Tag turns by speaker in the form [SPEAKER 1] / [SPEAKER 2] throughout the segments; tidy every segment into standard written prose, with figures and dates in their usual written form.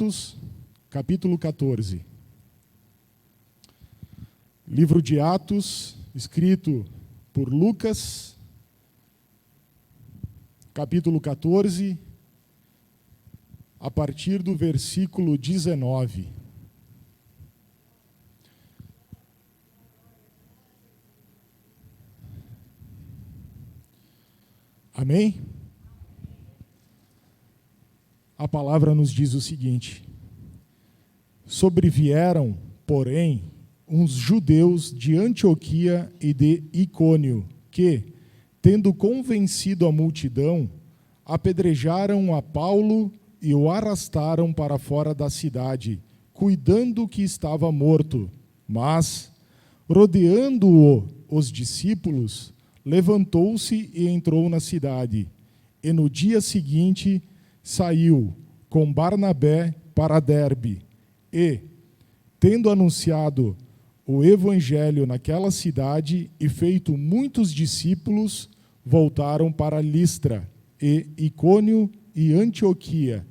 [SPEAKER 1] Atos, capítulo 14. Livro de Atos, escrito por Lucas, capítulo 14, a partir do versículo 19. Amém? A palavra nos diz o seguinte: sobrevieram, porém, uns judeus de Antioquia e de Icônio, que, tendo convencido a multidão, apedrejaram a Paulo e o arrastaram para fora da cidade, cuidando que estava morto. Mas, rodeando-o os discípulos, levantou-se e entrou na cidade. E no dia seguinte saiu com Barnabé para Derbe. E, tendo anunciado o evangelho naquela cidade e feito muitos discípulos, voltaram para Listra e Icônio e Antioquia,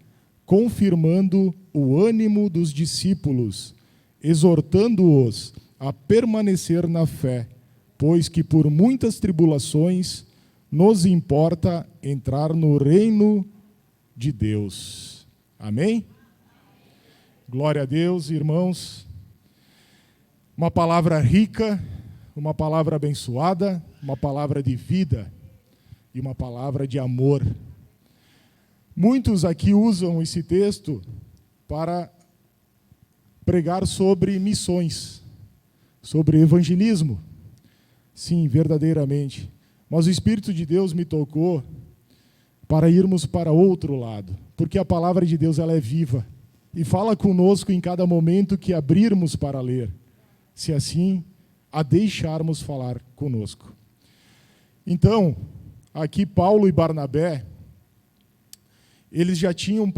[SPEAKER 1] confirmando o ânimo dos discípulos, exortando-os a permanecer na fé, pois que por muitas tribulações nos importa entrar no reino de Deus. Amém? Glória a Deus, irmãos. Uma palavra rica, uma palavra abençoada, uma palavra de vida e uma palavra de amor. Muitos aqui usam esse texto para pregar sobre missões, sobre evangelismo. Sim, verdadeiramente. Mas o Espírito de Deus me tocou para irmos para outro lado, porque a palavra de Deus ela é viva e fala conosco em cada momento que abrirmos para ler, se assim a deixarmos falar conosco. Então, aqui Paulo e Barnabé, eles já tinham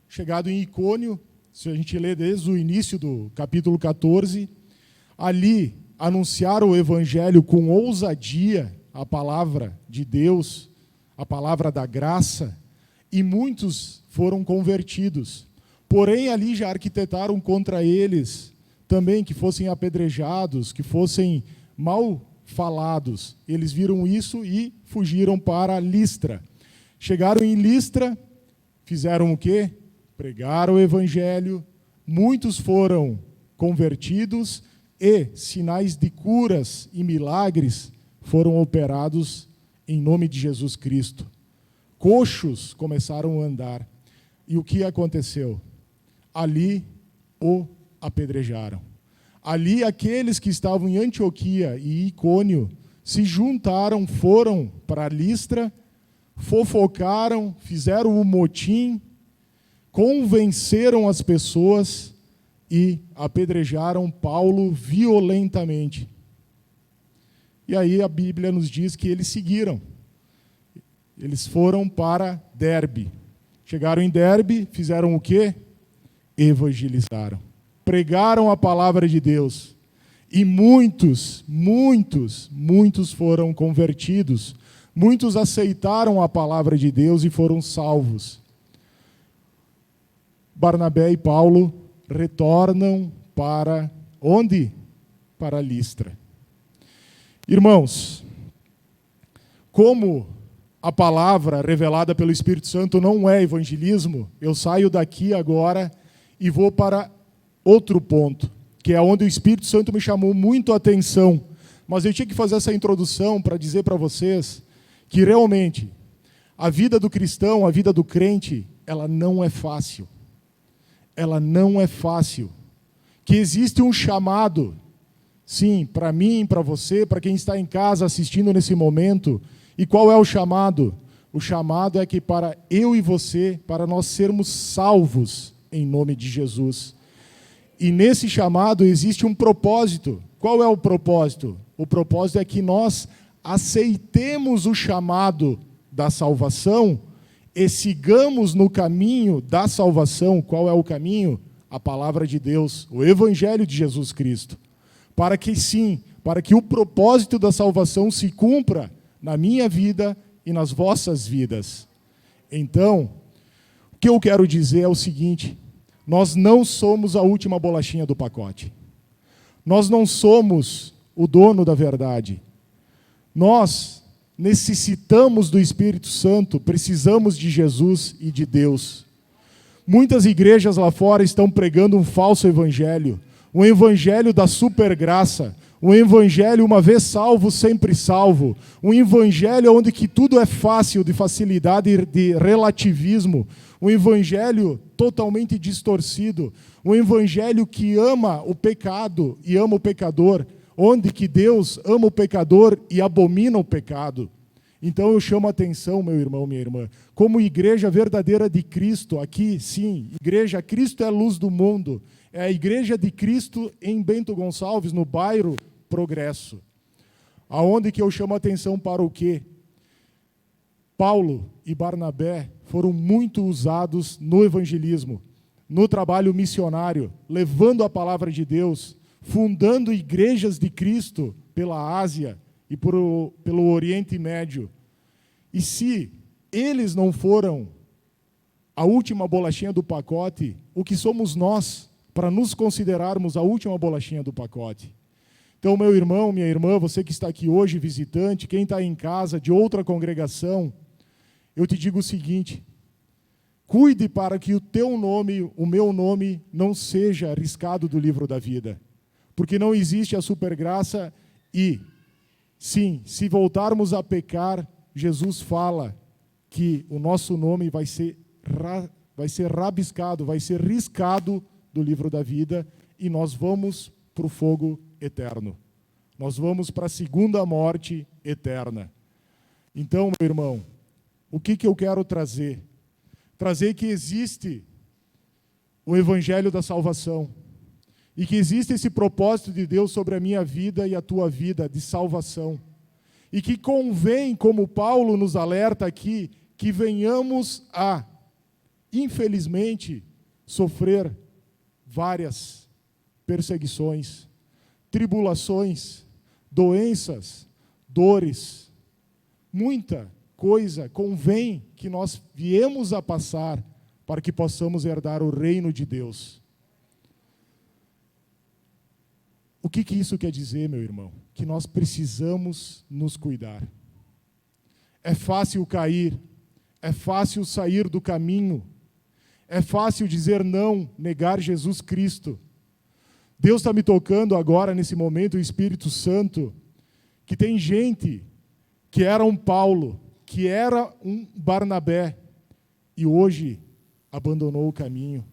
[SPEAKER 1] chegado em Icônio, se a gente ler desde o início do capítulo 14, ali anunciaram o evangelho com ousadia, a palavra de Deus, a palavra da graça, e muitos foram convertidos. Porém, ali já arquitetaram contra eles também que fossem apedrejados, que fossem mal falados. Eles viram isso e fugiram para Listra. Chegaram em Listra, fizeram o quê? Pregaram o evangelho, muitos foram convertidos e sinais de curas e milagres foram operados em nome de Jesus Cristo. Coxos começaram a andar. E o que aconteceu? Ali o apedrejaram. Ali aqueles que estavam em Antioquia e Icônio se juntaram, foram para Listra, fofocaram, fizeram um motim, convenceram as pessoas e apedrejaram Paulo violentamente. E aí a Bíblia nos diz que eles seguiram. Eles foram para Derbe. Chegaram em Derbe, fizeram o quê? Evangelizaram. Pregaram a palavra de Deus. E muitos foram convertidos. Muitos aceitaram a palavra de Deus e foram salvos. Barnabé e Paulo retornam para onde? Para Listra. Irmãos, como a palavra revelada pelo Espírito Santo não é evangelismo, eu saio daqui agora e vou para outro ponto, que é onde o Espírito Santo me chamou muito a atenção. Mas eu tinha que fazer essa introdução para dizer para vocês que realmente a vida do cristão, a vida do crente, ela não é fácil. Ela não é fácil. Que existe um chamado, sim, para mim, para você, para quem está em casa assistindo nesse momento. E qual é o chamado? O chamado é que para eu e você, para nós sermos salvos em nome de Jesus. E nesse chamado existe um propósito. Qual é o propósito? O propósito é que nós aceitemos o chamado da salvação e sigamos no caminho da salvação. Qual é o caminho? A palavra de Deus, o evangelho de Jesus Cristo. Para que sim, para que o propósito da salvação se cumpra na minha vida e nas vossas vidas. Então, O que eu quero dizer é o seguinte: nós não somos a última bolachinha do pacote. Nós não somos o dono da verdade. Nós necessitamos do Espírito Santo, precisamos de Jesus e de Deus. Muitas igrejas lá fora estão pregando um falso evangelho, um evangelho da supergraça, um evangelho uma vez salvo, sempre salvo, um evangelho onde que tudo é fácil, de facilidade e de relativismo, um evangelho totalmente distorcido, um evangelho que ama o pecado e ama o pecador, onde que Deus ama o pecador e abomina o pecado. Então eu chamo a atenção, meu irmão, minha irmã, como igreja verdadeira de Cristo, aqui sim, igreja, Cristo é a luz do mundo, é a igreja de Cristo em Bento Gonçalves, no bairro Progresso. Aonde que eu chamo a atenção para o quê? Paulo e Barnabé foram muito usados no evangelismo, no trabalho missionário, levando a palavra de Deus, fundando igrejas de Cristo pela Ásia e pelo Oriente Médio. E se eles não foram a última bolachinha do pacote, o que somos nós para nos considerarmos a última bolachinha do pacote? Então, meu irmão, minha irmã, você que está aqui hoje, visitante, quem está em casa de outra congregação, eu te digo o seguinte: cuide para que o teu nome, o meu nome, não seja riscado do livro da vida. Porque não existe a supergraça e, sim, se voltarmos a pecar, Jesus fala que o nosso nome vai ser rabiscado, vai ser riscado do livro da vida e nós vamos para o fogo eterno. Nós vamos para a segunda morte eterna. Então, meu irmão, o que eu quero trazer? Trazer que existe o evangelho da salvação e que existe esse propósito de Deus sobre a minha vida e a tua vida de salvação. E que convém, como Paulo nos alerta aqui, que venhamos a, infelizmente, sofrer várias perseguições, tribulações, doenças, dores, muita coisa convém que nós viemos a passar para que possamos herdar o reino de Deus. O que isso quer dizer, meu irmão? Que nós precisamos nos cuidar. É fácil cair, é fácil sair do caminho, é fácil dizer não, negar Jesus Cristo. Deus está me tocando agora, nesse momento, o Espírito Santo, que tem gente que era um Paulo, que era um Barnabé, e hoje abandonou o caminho.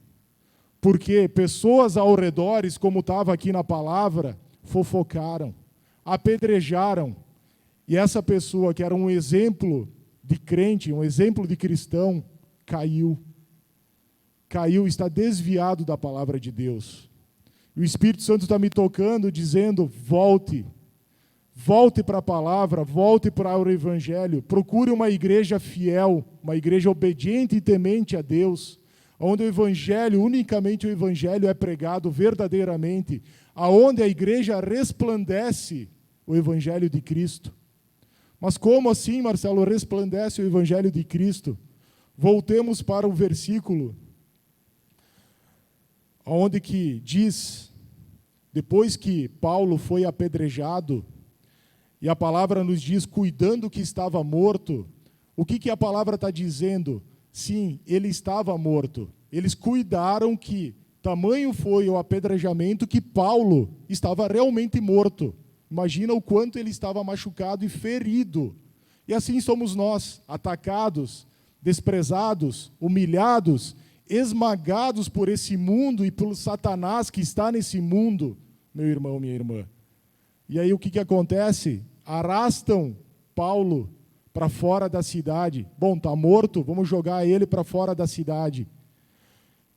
[SPEAKER 1] Porque pessoas ao redor, como estava aqui na palavra, fofocaram, apedrejaram, e essa pessoa que era um exemplo de crente, um exemplo de cristão, caiu, está desviado da palavra de Deus. E o Espírito Santo está me tocando, dizendo: volte para a palavra, volte para o Evangelho, procure uma igreja fiel, uma igreja obediente e temente a Deus, onde o Evangelho, unicamente o Evangelho é pregado verdadeiramente, aonde a igreja resplandece o Evangelho de Cristo. Mas como assim, Marcelo, resplandece o Evangelho de Cristo? Voltemos para o versículo, onde que diz, depois que Paulo foi apedrejado, e a palavra nos diz, cuidando que estava morto, o que a palavra está dizendo? Sim, ele estava morto. Eles cuidaram que, tamanho foi o apedrejamento, que Paulo estava realmente morto. Imagina o quanto ele estava machucado e ferido. E assim somos nós, atacados, desprezados, humilhados, esmagados por esse mundo e pelo Satanás que está nesse mundo, meu irmão, minha irmã. E aí o que acontece? Arrastam Paulo para fora da cidade. Bom, está morto, vamos jogar ele para fora da cidade.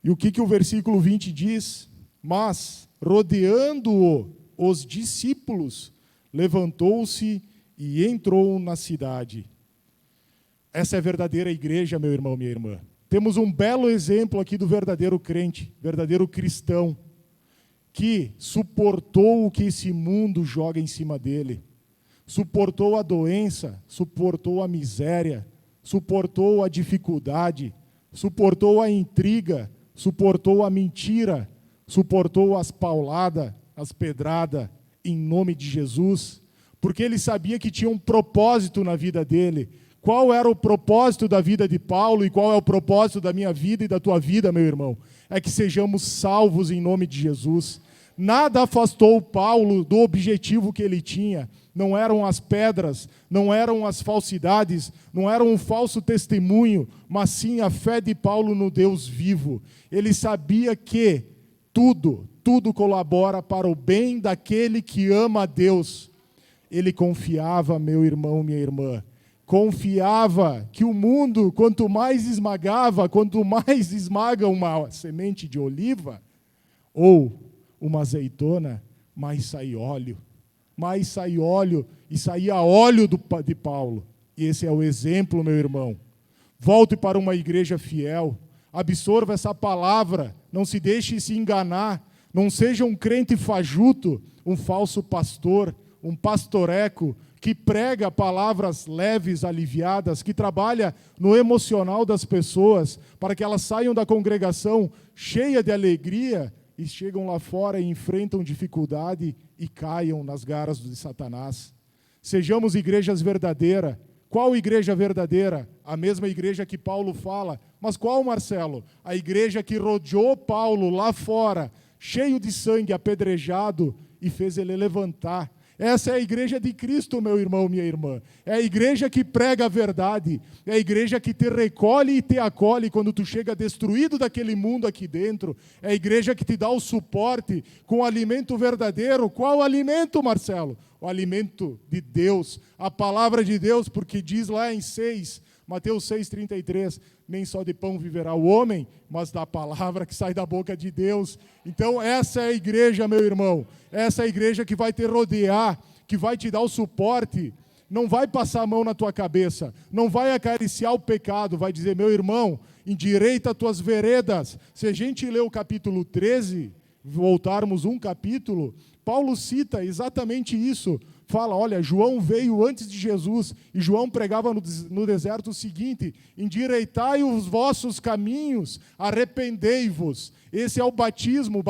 [SPEAKER 1] E o que o versículo 20 diz? Mas, rodeando-o, os discípulos, levantou-se e entrou na cidade. Essa é a verdadeira igreja, meu irmão, minha irmã. Temos um belo exemplo aqui do verdadeiro crente, verdadeiro cristão, que suportou o que esse mundo joga em cima dele. Suportou a doença, suportou a miséria, suportou a dificuldade, suportou a intriga, suportou a mentira, suportou as pauladas, as pedradas, em nome de Jesus, porque ele sabia que tinha um propósito na vida dele. Qual era o propósito da vida de Paulo e qual é o propósito da minha vida e da tua vida, meu irmão? É que sejamos salvos em nome de Jesus. Nada afastou Paulo do objetivo que ele tinha. Não eram as pedras, não eram as falsidades, não era um falso testemunho, mas sim a fé de Paulo no Deus vivo. Ele sabia que tudo colabora para o bem daquele que ama a Deus. Ele confiava, meu irmão, minha irmã, confiava que o mundo, quanto mais esmaga uma semente de oliva ou uma azeitona, mais sai óleo. E saía óleo de Paulo. E esse é o exemplo, meu irmão. Volte para uma igreja fiel, absorva essa palavra, não se deixe se enganar, não seja um crente fajuto, um falso pastor, um pastoreco, que prega palavras leves, aliviadas, que trabalha no emocional das pessoas, para que elas saiam da congregação cheia de alegria e chegam lá fora e enfrentam dificuldade e caiam nas garras de Satanás. Sejamos igrejas verdadeiras. Qual igreja verdadeira? A mesma igreja que Paulo fala. Mas qual, Marcelo? A igreja que rodeou Paulo lá fora, cheio de sangue, apedrejado, e fez ele levantar. Essa é a igreja de Cristo, meu irmão, minha irmã. É a igreja que prega a verdade. É a igreja que te recolhe e te acolhe quando tu chega destruído daquele mundo aqui dentro. É a igreja que te dá o suporte com o alimento verdadeiro. Qual alimento, Marcelo? O alimento de Deus, a palavra de Deus, porque diz lá em Mateus 6,33, nem só de pão viverá o homem, mas da palavra que sai da boca de Deus. Então essa é a igreja, meu irmão, essa é a igreja que vai te rodear, que vai te dar o suporte, não vai passar a mão na tua cabeça, não vai acariciar o pecado, vai dizer, meu irmão, endireita as tuas veredas. Se a gente ler o capítulo 13, voltarmos um capítulo, Paulo cita exatamente isso. Fala, olha, João veio antes de Jesus, e João pregava no deserto o seguinte, endireitai os vossos caminhos, arrependei-vos. Esse é o batismo.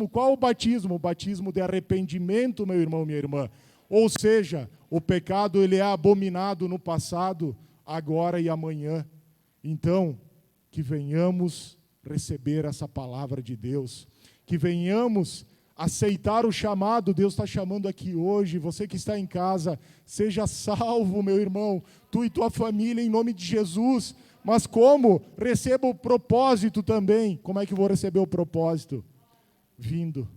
[SPEAKER 1] Qual o batismo? O batismo de arrependimento, meu irmão, minha irmã. Ou seja, o pecado ele é abominado no passado, agora e amanhã. Então, que venhamos receber essa palavra de Deus, que venhamos aceitar o chamado. Deus está chamando aqui hoje, você que está em casa, seja salvo, meu irmão, tu e tua família, em nome de Jesus. Mas como? Receba o propósito também. Como é que eu vou receber o propósito? Vindo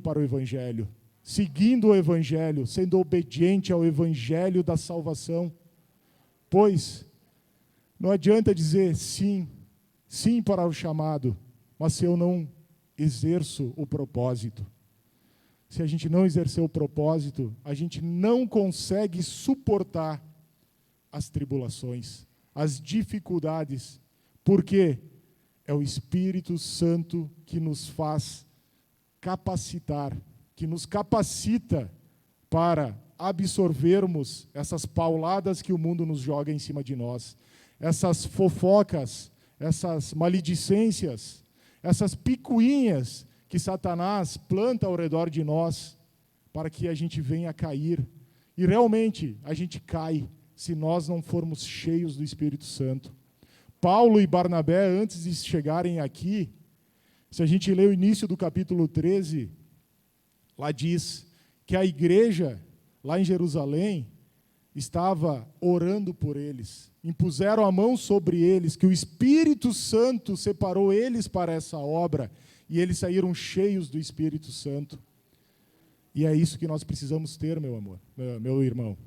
[SPEAKER 1] para o Evangelho, seguindo o Evangelho, sendo obediente ao Evangelho da salvação. Pois, não adianta dizer sim para o chamado, mas se eu não exerço o propósito. Se a gente não exercer o propósito, a gente não consegue suportar as tribulações, as dificuldades, porque é o Espírito Santo que nos faz capacitar, que nos capacita para absorvermos essas pauladas que o mundo nos joga em cima de nós, essas fofocas, essas maledicências, essas picuinhas que Satanás planta ao redor de nós, para que a gente venha a cair. E realmente, a gente cai, se nós não formos cheios do Espírito Santo. Paulo e Barnabé, antes de chegarem aqui, se a gente ler o início do capítulo 13, lá diz que a igreja, lá em Jerusalém, estava orando por eles, impuseram a mão sobre eles, que o Espírito Santo separou eles para essa obra, e eles saíram cheios do Espírito Santo. E é isso que nós precisamos ter, meu amor, meu irmão.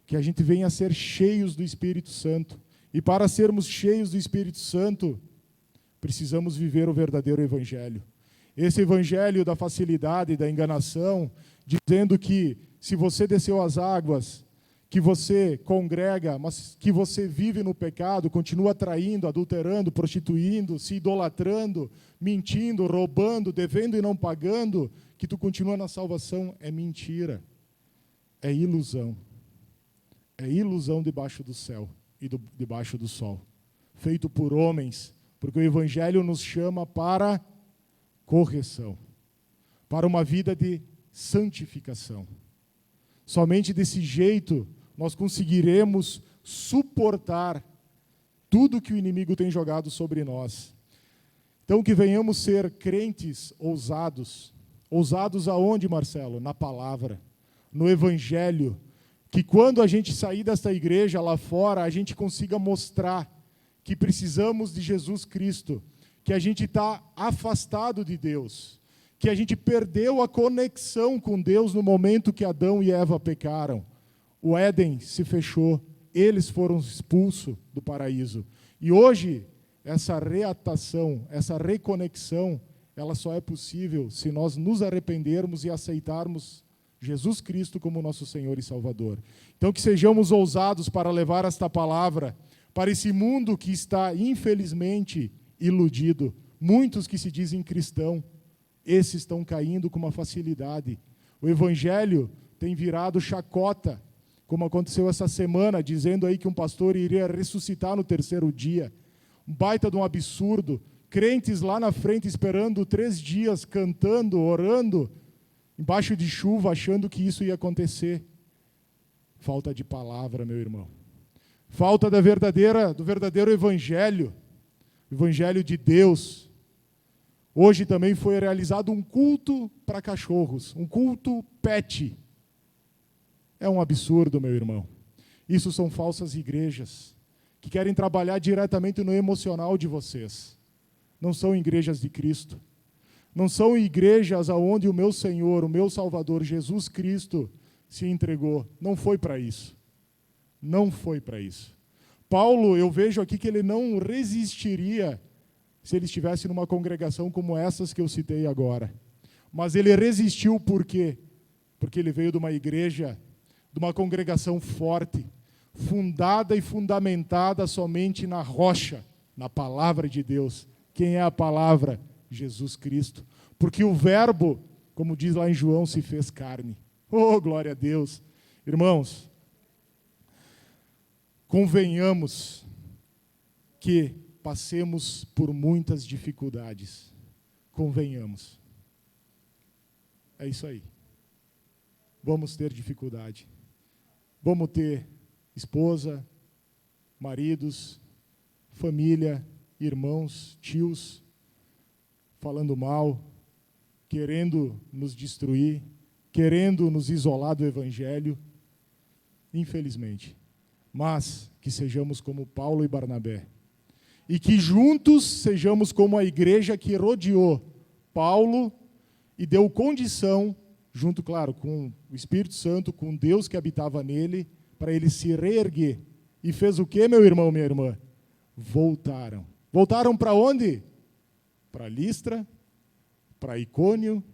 [SPEAKER 1] Que a gente venha a ser cheios do Espírito Santo. E para sermos cheios do Espírito Santo, precisamos viver o verdadeiro Evangelho. Esse Evangelho da facilidade e da enganação, dizendo que se você desceu as águas, que você congrega, mas que você vive no pecado, continua traindo, adulterando, prostituindo, se idolatrando, mentindo, roubando, devendo e não pagando, que tu continua na salvação, é mentira, é ilusão. É ilusão debaixo do céu e debaixo do sol. feito por homens, porque o Evangelho nos chama para correção, para uma vida de santificação. Somente desse jeito nós conseguiremos suportar tudo que o inimigo tem jogado sobre nós. Então, que venhamos ser crentes ousados. Ousados aonde, Marcelo? Na palavra, no Evangelho. Que quando a gente sair desta igreja lá fora, a gente consiga mostrar que precisamos de Jesus Cristo, que a gente está afastado de Deus, que a gente perdeu a conexão com Deus no momento que Adão e Eva pecaram. O Éden se fechou, eles foram expulsos do paraíso. E hoje, essa reatação, essa reconexão, ela só é possível se nós nos arrependermos e aceitarmos Jesus Cristo como nosso Senhor e Salvador. Então, que sejamos ousados para levar esta palavra para esse mundo que está, infelizmente, iludido. Muitos que se dizem cristãos, esses estão caindo com uma facilidade. O Evangelho tem virado chacota, como aconteceu essa semana, dizendo aí que um pastor iria ressuscitar no terceiro dia. Um baita de um absurdo. Crentes lá na frente esperando 3 dias, cantando, orando, embaixo de chuva, achando que isso ia acontecer. Falta de palavra, meu irmão. Falta do verdadeiro Evangelho, Evangelho de Deus. Hoje também foi realizado um culto para cachorros, um culto pet. É um absurdo, meu irmão. Isso são falsas igrejas que querem trabalhar diretamente no emocional de vocês. Não são igrejas de Cristo. Não são igrejas onde o meu Senhor, o meu Salvador, Jesus Cristo, se entregou. Não foi para isso. Não foi para isso. Paulo, eu vejo aqui que ele não resistiria se ele estivesse numa congregação como essas que eu citei agora. Mas ele resistiu por quê? Porque ele veio de uma igreja, de uma congregação forte, fundada e fundamentada somente na rocha, na palavra de Deus. Quem é a palavra? Jesus Cristo. Porque o verbo, como diz lá em João, se fez carne. Oh, glória a Deus. Irmãos, convenhamos que passemos por muitas dificuldades. Convenhamos. É isso aí. Vamos ter dificuldade. Vamos ter esposa, maridos, família, irmãos, tios, falando mal, querendo nos destruir, querendo nos isolar do Evangelho, infelizmente. Mas que sejamos como Paulo e Barnabé. E que juntos sejamos como a igreja que rodeou Paulo e deu condição, junto, claro, com o Espírito Santo, com Deus que habitava nele, para ele se reerguer. E fez o quê, meu irmão, minha irmã? Voltaram. Voltaram para onde? Para Listra, para Icônio,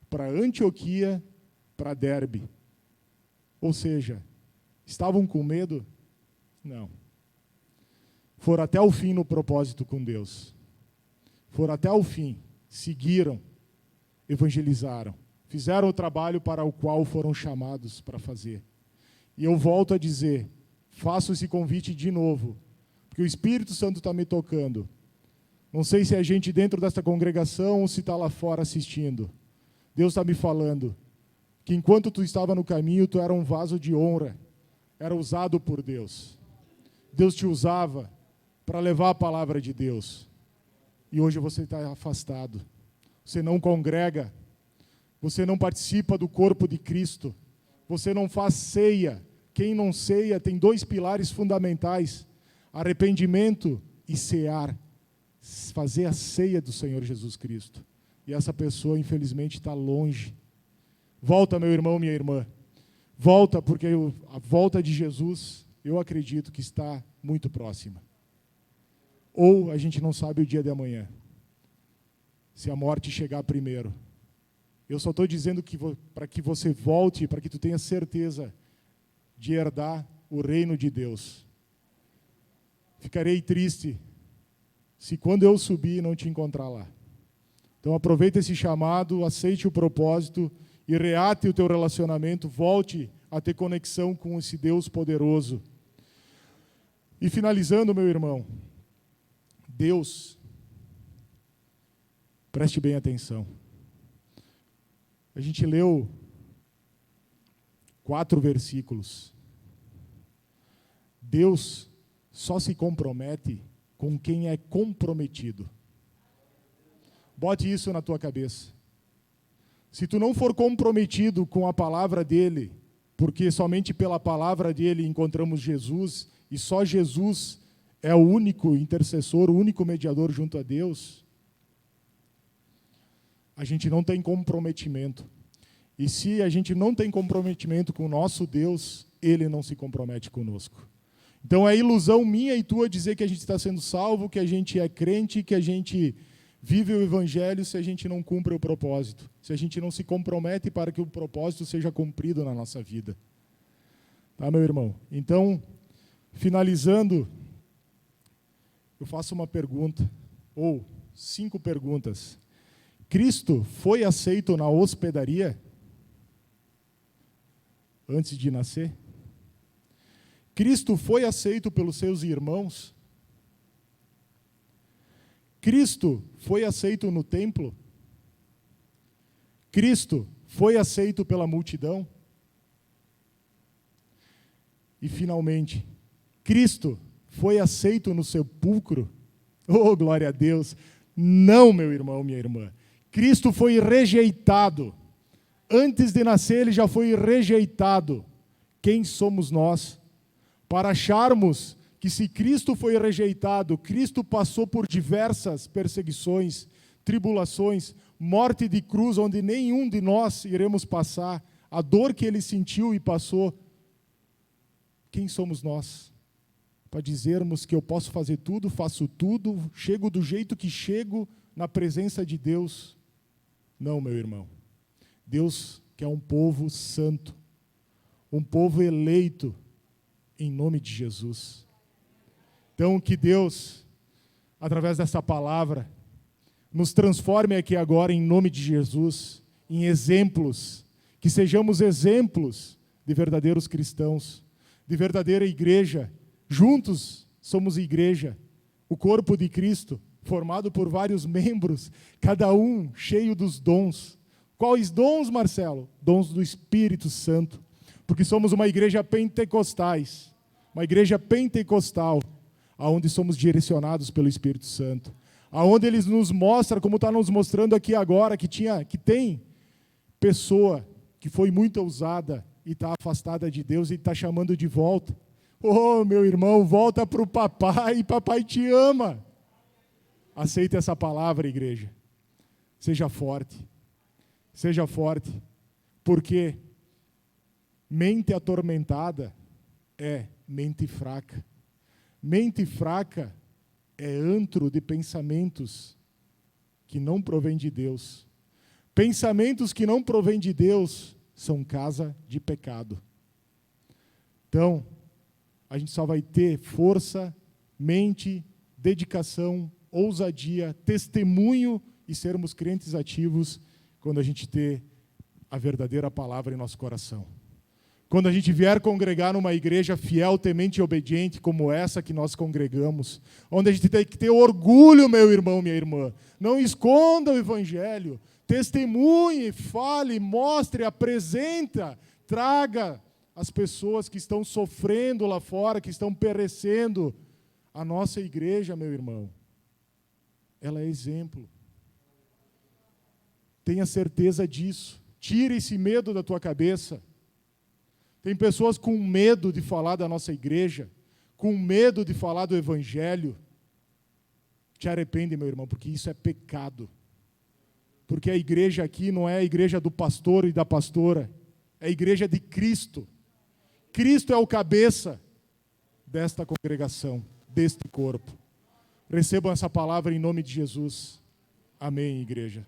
[SPEAKER 1] para Antioquia, para Derbe. Ou seja, estavam com medo? Não. Foram até o fim no propósito com Deus. Foram até o fim, seguiram, evangelizaram, fizeram o trabalho para o qual foram chamados para fazer. E eu volto a dizer, faço esse convite de novo, porque o Espírito Santo está me tocando. Não sei se é gente dentro desta congregação ou se está lá fora assistindo. Deus está me falando que enquanto tu estava no caminho, tu era um vaso de honra, era usado por Deus. Deus te usava para levar a palavra de Deus. E hoje você está afastado. Você não congrega, você não participa do corpo de Cristo, você não faz ceia. Quem não ceia tem 2 pilares fundamentais: arrependimento e cear. Fazer a ceia do Senhor Jesus Cristo. E essa pessoa, infelizmente, está longe. Volta, meu irmão, minha irmã. Volta, porque a volta de Jesus, eu acredito que está muito próxima. Ou a gente não sabe o dia de amanhã. Se a morte chegar primeiro. Eu só estou dizendo que para que você volte, para que tu tenha certeza de herdar o reino de Deus. Ficarei triste se quando eu subir não te encontrar lá. Então aproveita esse chamado, aceite o propósito e reate o teu relacionamento, volte a ter conexão com esse Deus poderoso. E finalizando, meu irmão, Deus, preste bem atenção. A gente leu 4 versículos. Deus só se compromete com quem é comprometido. Bote isso na tua cabeça. Se tu não for comprometido com a palavra dele, porque somente pela palavra dele encontramos Jesus, e só Jesus é o único intercessor, o único mediador junto a Deus, a gente não tem comprometimento. E se a gente não tem comprometimento com o nosso Deus, ele não se compromete conosco. Então é ilusão minha e tua dizer que a gente está sendo salvo, que a gente é crente, que a gente vive o evangelho se a gente não cumpre o propósito, se a gente não se compromete para que o propósito seja cumprido na nossa vida. Tá, meu irmão? Então, finalizando, eu faço uma pergunta, ou 5 perguntas. Cristo foi aceito na hospedaria antes de nascer? Cristo foi aceito pelos seus irmãos? Cristo foi aceito no templo? Cristo foi aceito pela multidão? E, finalmente, Cristo foi aceito no sepulcro? Oh, glória a Deus! Não, meu irmão, minha irmã. Cristo foi rejeitado. Antes de nascer, ele já foi rejeitado. Quem somos nós para acharmos que se Cristo foi rejeitado, Cristo passou por diversas perseguições, tribulações, morte de cruz, onde nenhum de nós iremos passar, a dor que ele sentiu e passou. Quem somos nós para dizermos que eu posso fazer tudo, faço tudo, chego do jeito que chego na presença de Deus? Não, meu irmão. Deus quer um povo santo, um povo eleito em nome de Jesus. Então, que Deus, através dessa palavra, nos transforme aqui agora, em nome de Jesus, em exemplos, que sejamos exemplos de verdadeiros cristãos, de verdadeira igreja. Juntos somos igreja, o corpo de Cristo, formado por vários membros, cada um cheio dos dons. Quais dons, Marcelo? Dons do Espírito Santo, porque somos uma igreja pentecostais, uma igreja pentecostal, aonde somos direcionados pelo Espírito Santo, aonde Ele nos mostra, como está nos mostrando aqui agora, que tem pessoa que foi muito ousada e está afastada de Deus e está chamando de volta. Oh, meu irmão, volta para o papai, papai te ama. Aceite essa palavra, igreja. Seja forte, porque mente atormentada é mente fraca. Mente fraca é antro de pensamentos que não provém de Deus. Pensamentos que não provém de Deus são casa de pecado. Então, a gente só vai ter força, mente, dedicação, ousadia, testemunho e sermos crentes ativos quando a gente ter a verdadeira palavra em nosso coração. Quando a gente vier congregar numa igreja fiel, temente e obediente como essa que nós congregamos, onde a gente tem que ter orgulho, meu irmão, minha irmã. Não esconda o evangelho. Testemunhe, fale, mostre, apresenta, traga as pessoas que estão sofrendo lá fora, que estão perecendo. A nossa igreja, meu irmão, ela é exemplo. Tenha certeza disso. Tire esse medo da tua cabeça. Tem pessoas com medo de falar da nossa igreja, com medo de falar do evangelho. Te arrepende, meu irmão, porque isso é pecado. Porque a igreja aqui não é a igreja do pastor e da pastora, é a igreja de Cristo. Cristo é o cabeça desta congregação, deste corpo. Recebam essa palavra em nome de Jesus. Amém, igreja.